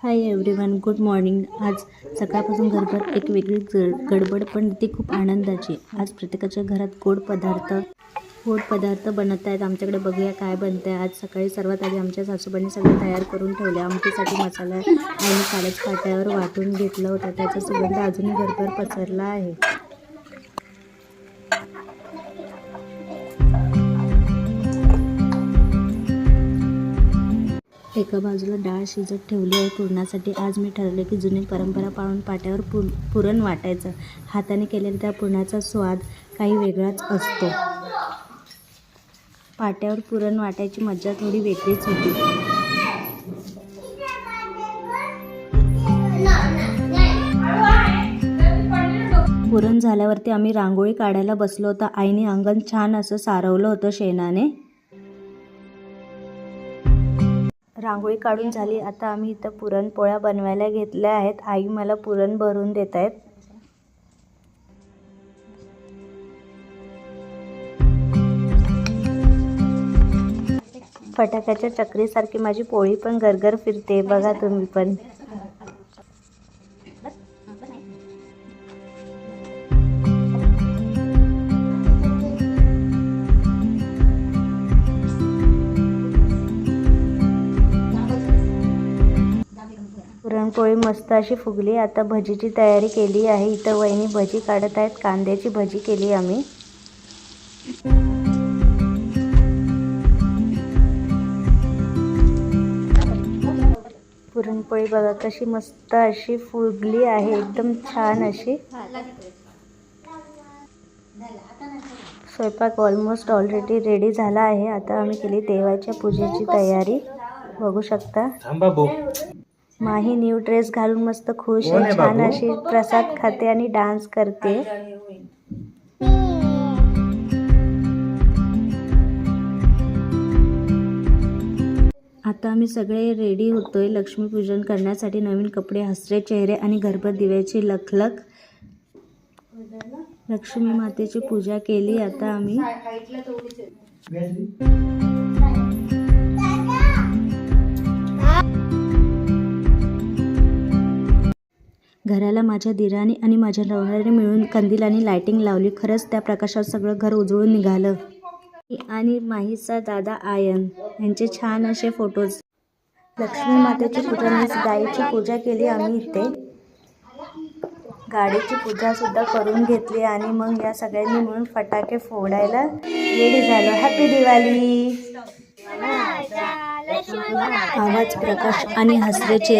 Hi everyone, good morning. आज सकाळपासून घरभर एक वेगळी गडबड, पण ती खूप आनंदाची. आज प्रत्येकाच्या घरात गोड पदार्थ बनत आहेत. आमच्याकडे बघूया काय बनतं आहे. आज सकाळी सर्वात आधी आमच्या सासूबाईंनी सगळं तयार करून ठेवले. आमटीसाठी मसाला आणि कालच पाट्यावर वाटून घेतला होता. त्याचा सुगंध अजूनही घरभर पसरला आहे. एका बाजूला डाळ शिजत ठेवली आहे पुरणासाठी. आज मी ठरवले की जुनी परंपरा पाळून पाट्यावर पुरण वाटायचं. हाताने केलेल्या त्या पुरणाचा स्वाद काही वेगळाच असतो. पाट्यावर पुरण वाटायची मज्जा थोडी वेगळीच होती. पुरण झाल्यावरती आम्ही रांगोळी काढायला बसलो होतो. आईने अंगण छान असं सारवलं होतं शेणाने. रांगोळी काढून झाली. आता आम्ही इथं पुरणपोळ्या बनवायला घेतल्या आहेत. आई मला पुरण भरून देत आहेत. फटाक्याच्या चक्रीसारखी माझी पोळी पण गरगर फिरते. बघा तुम्ही पण. पुरणपोळी मस्त अशी फुगली. आता भजीची तयारी केली आहे. इथं वहिनी भजी काढत आहेत. कांद्याची भजी केली आम्ही. पुरणपोळी बघा कशी मस्त अशी फुगली आहे. एकदम छान अशी. स्वयंपाक ऑलमोस्ट ऑलरेडी रेडी झाला आहे. आता आम्ही केली देवाच्या पूजेची तयारी. बघू शकता माही न्यू ड्रेस घालून मस्त खुश छान अशी प्रसाद खाते आणि डान्स करते. आता आम्ही सगळे रेडी होतोय लक्ष्मीपूजन करण्यासाठी. नवीन कपडे, हसरे चेहरे आणि घरभर दिव्याची लखलख. लक्ष्मी मातेची पूजा केली. आता आम्ही घराला माझ्या दिराने आणि माझ्या नवऱ्याने मिळून कंदील आणि लाइटिंग लावली. खरंच त्या प्रकाशात सगळं घर उजळून निघालं. आणि माहीचा दादा आयन यांचे छान असे फोटोज. लक्ष्मी मातेची पूजा मीच गाईची पूजा केली आम्ही इथे. गाडीची पूजा सुद्धा करून घेतली आणि मग या सगळ्यांनी मिळून फटाके फोडायला रेडी झालो. हॅपी दिवाळी. आवाज, प्रकाश आणि हसरे चेहरे.